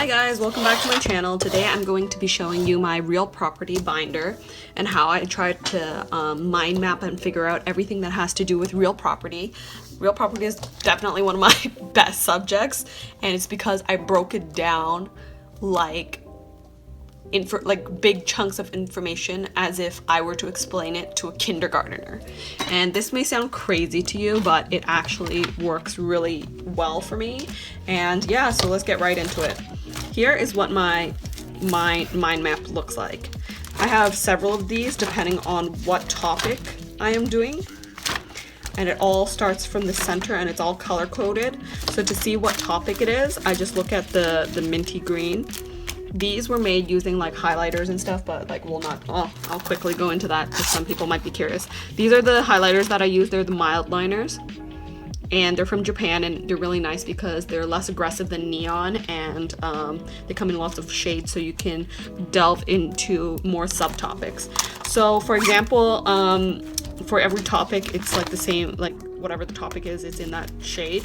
Hi guys, welcome back to my channel. Today I'm going to be showing you my real property binder and how I tried to mind map and figure out everything that has to do with real property. Real property is definitely one of my best subjects, and it's because I broke it down like big chunks of information as if I were to explain it to a kindergartner. And this may sound crazy to you, but it actually works really well for me. And yeah, so let's get right into it. Here is what my mind map looks like. I have several of these depending on what topic I am doing. And it all starts from the center and it's all color coded. So to see what topic it is, I just look at the minty green. These were made using like highlighters and stuff, but like I'll quickly go into that because some people might be curious. These are the highlighters that I use. They're the mild liners, and they're from Japan, and they're really nice because they're less aggressive than neon, and they come in lots of shades so you can delve into more subtopics. So for example, for every topic, it's like the same, like whatever the topic is, it's in that shade.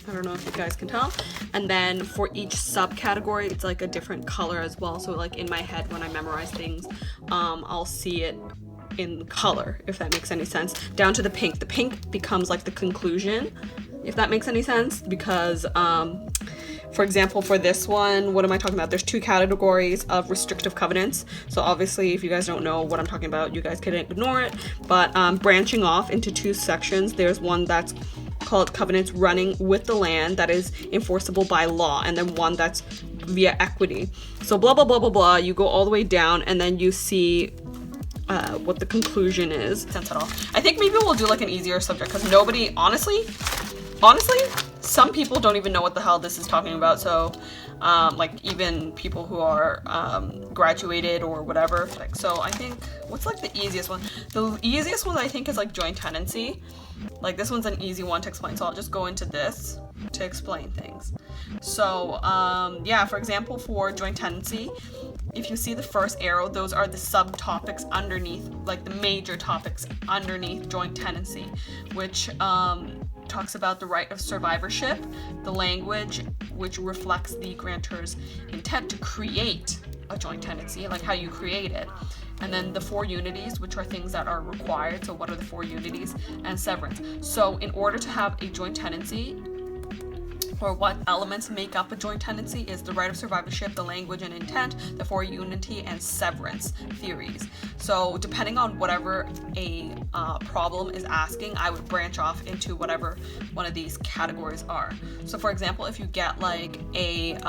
I don't know if you guys can tell. And then for each subcategory, it's like a different color as well. So like in my head, when I memorize things, I'll see it in color, if that makes any sense. Down to the pink. The pink becomes like the conclusion, if that makes any sense, because for example, for this one, what am I talking about? There's two categories of restrictive covenants. So obviously, if you guys don't know what I'm talking about, you guys can ignore it. But branching off into two sections, there's one that's called covenants running with the land that is enforceable by law, and then one that's via equity. So blah, blah, blah, blah, blah. You go all the way down, and then you see what the conclusion is. Sense at all. I think maybe we'll do like an easier subject because nobody, honestly, some people don't even know what the hell this is talking about. So like even people who are graduated or whatever. Like, so I think, what's like the easiest one? The easiest one I think is like joint tenancy. Like this one's an easy one to explain. So I'll just go into this to explain things. So yeah, for example, for joint tenancy, if you see the first arrow, those are the subtopics underneath, like the major topics underneath joint tenancy, which talks about the right of survivorship, the language which reflects the grantor's intent to create a joint tenancy, like how you create it, and then the four unities, which are things that are required. So what are the four unities? And severance. So in order to have a joint tenancy, or what elements make up a joint tenancy, is the right of survivorship, the language and intent, the four unity, and severance theories. So depending on whatever a problem is asking, I would branch off into whatever one of these categories are. So for example, if you get like either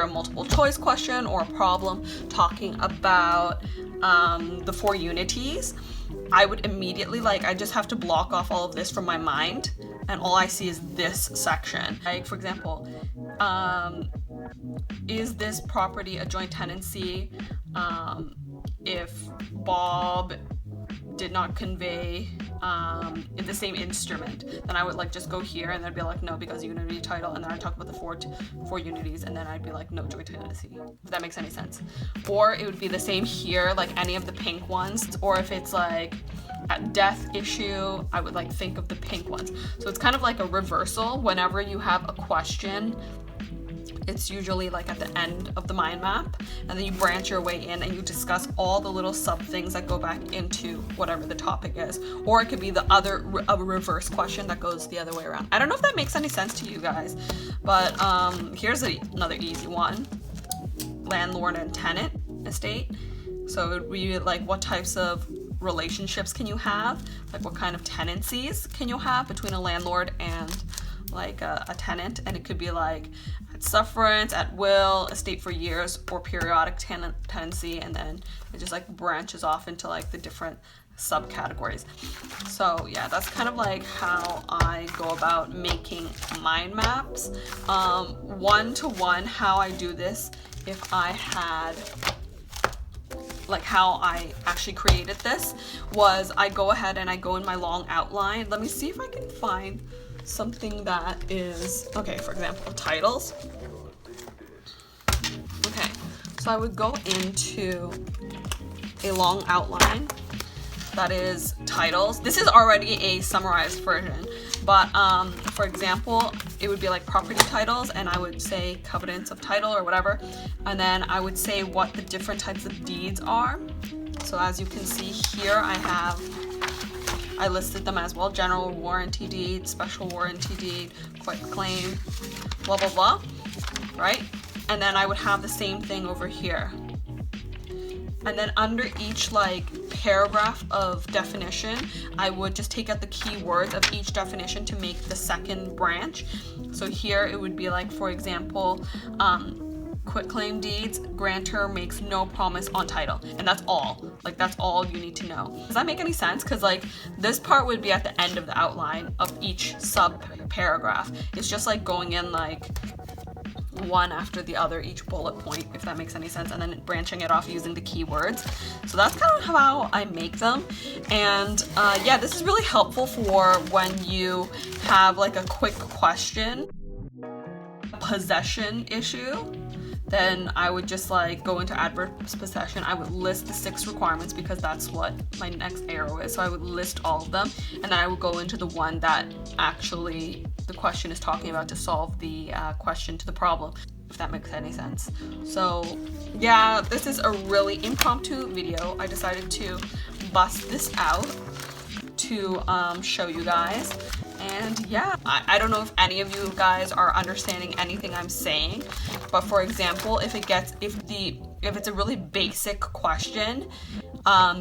a multiple choice question or a problem talking about the four unities, I would immediately, like, I just have to block off all of this from my mind, and all I see is this section. Like, for example, is this property a joint tenancy if Bob did not convey in the same instrument? Then I would like just go here and then be like, no, because unity title, and then I talk about the four unities, and then I'd be like, no joint tenancy, if that makes any sense. Or it would be the same here, like any of the pink ones, or if it's like a death issue, I would like think of the pink ones. So it's kind of like a reversal. Whenever you have a question, it's usually like at the end of the mind map, and then you branch your way in and you discuss all the little sub things that go back into whatever the topic is. Or it could be the other, a reverse question that goes the other way around. I don't know if that makes any sense to you guys, but here's another easy one. Landlord and tenant estate. So it would be like, what types of relationships can you have? Like what kind of tenancies can you have between a landlord and like a tenant? And it could be like at sufferance, at will, estate for years, or periodic tenancy, and then it just like branches off into like the different subcategories. So yeah, that's kind of like how I go about making mind maps. One-to-one, how I do this, if I had, like how I actually created this, was I go ahead and I go in my long outline. Let me see if I can find something that is, okay, for example, titles. Okay, so I would go into a long outline that is titles. This is already a summarized version, But for example, it would be like property titles, and I would say covenants of title or whatever, and then I would say what the different types of deeds are. So as you can see here, I listed them as well: general warranty deed, special warranty deed, quick claim, blah blah blah, right? And then I would have the same thing over here. And then under each like paragraph of definition, I would just take out the keywords of each definition to make the second branch. So here it would be like, for example, quitclaim deeds, grantor makes no promise on title. And that's all. Like, that's all you need to know. Does that make any sense? Because like this part would be at the end of the outline of each sub paragraph. It's just like going in like one after the other, each bullet point, if that makes any sense, and then branching it off using the keywords. So that's kind of how I make them. And yeah, this is really helpful for when you have like a quick question, possession issue. Then I would just like go into adverse possession. I would list the 6 requirements because that's what my next arrow is. So I would list all of them, and then I would go into the one that actually the question is talking about to solve the question to the problem, if that makes any sense. So yeah, this is a really impromptu video. I decided to bust this out to show you guys. And yeah, I don't know if any of you guys are understanding anything I'm saying, but for example, if it's a really basic question,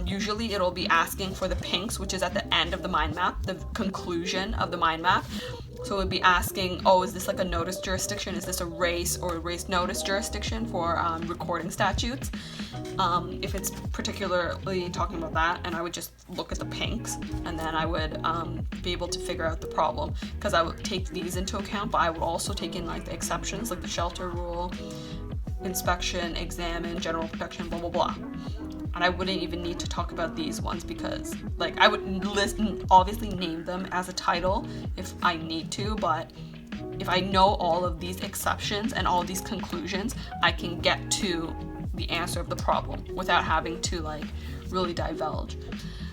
usually it'll be asking for the pinks, which is at the end of the mind map, the conclusion of the mind map. So it would be asking, oh, is this like a notice jurisdiction? Is this a race or race notice jurisdiction for recording statutes? If it's particularly talking about that, and I would just look at the pinks, and then I would be able to figure out the problem, because I would take these into account, but I would also take in like the exceptions, like the shelter rule, inspection, examine, general protection, blah blah blah. And I wouldn't even need to talk about these ones, because like I would list, obviously name them as a title if I need to, but if I know all of these exceptions and all these conclusions, I can get to the answer of the problem without having to like really divulge.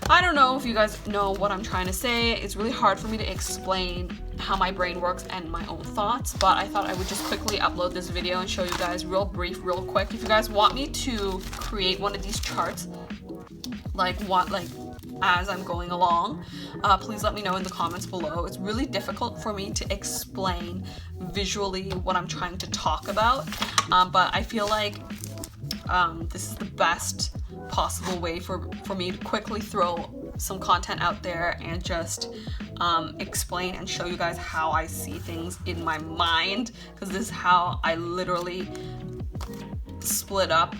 I don't know if you guys know what I'm trying to say. It's really hard for me to explain how my brain works and my own thoughts, but I thought I would just quickly upload this video and show you guys real brief, real quick. If you guys want me to create one of these charts, like as I'm going along, please let me know in the comments below. It's really difficult for me to explain visually what I'm trying to talk about, but I feel like this is the best possible way for me to quickly throw some content out there and just explain and show you guys how I see things in my mind, because this is how I literally split up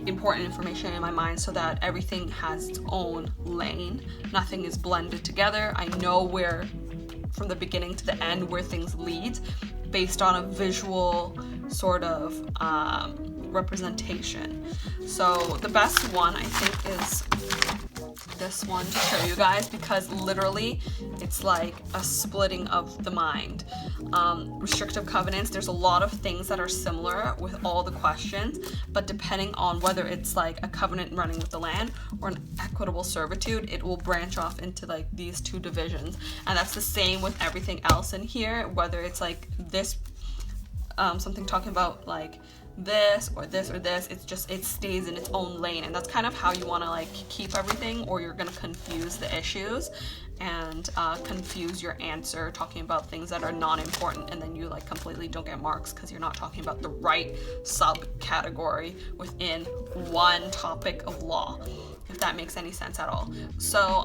important information in my mind so that everything has its own lane. Nothing is blended together. I know where, from the beginning to the end, where things lead based on a visual sort of representation. So the best one, I think, is this one to show you guys, because literally it's like a splitting of the mind. Restrictive covenants, there's a lot of things that are similar with all the questions, but depending on whether it's like a covenant running with the land or an equitable servitude, it will branch off into like these 2 divisions. And that's the same with everything else in here, whether it's like this, something talking about like this or this or this, it stays in its own lane. And that's kind of how you want to like keep everything, or you're going to confuse the issues and confuse your answer talking about things that are non-important, and then you like completely don't get marks because you're not talking about the right subcategory within one topic of law, if that makes any sense at all. So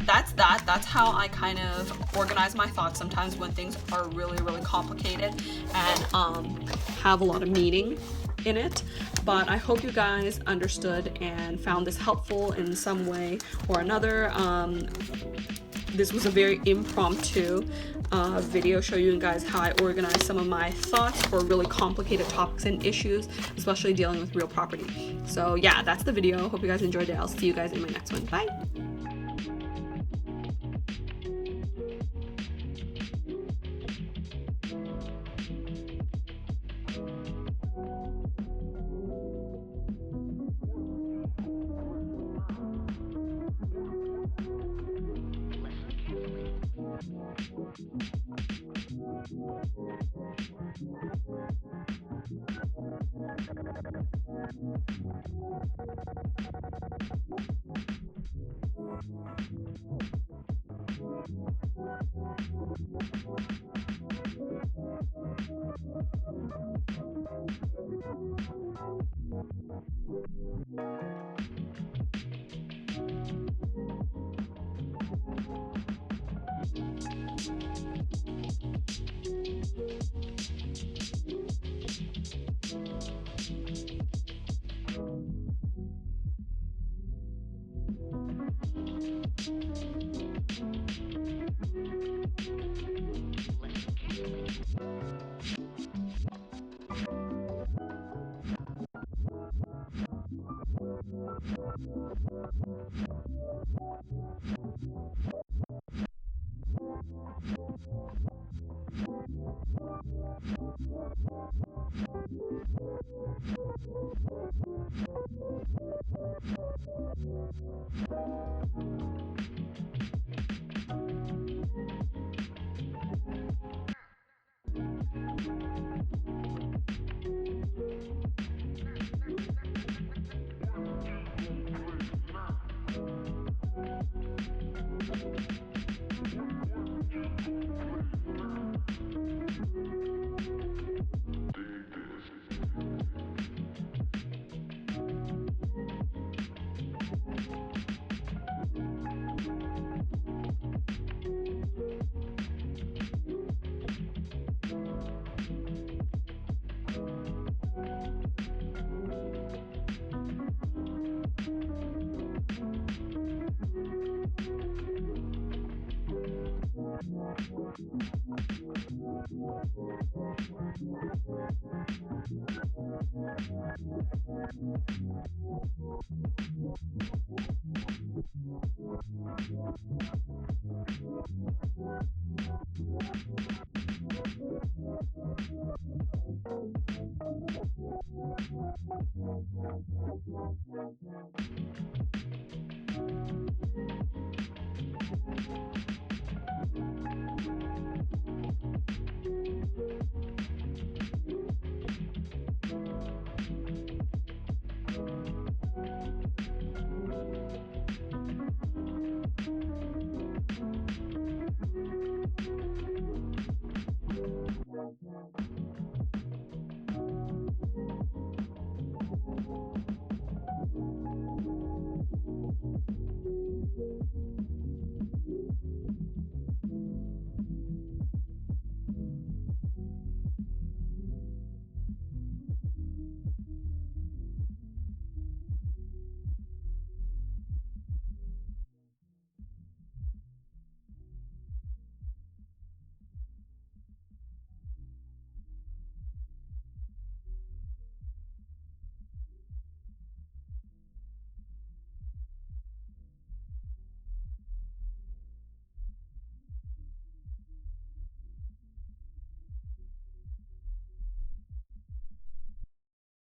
that's how I kind of organize my thoughts sometimes when things are really, really complicated and have a lot of meaning in it. But I hope you guys understood and found this helpful in some way or another. This was a very impromptu video showing you guys how I organize some of my thoughts for really complicated topics and issues, especially dealing with real property. So yeah, that's the video. Hope you guys enjoyed it. I'll see you guys in my next one. Bye.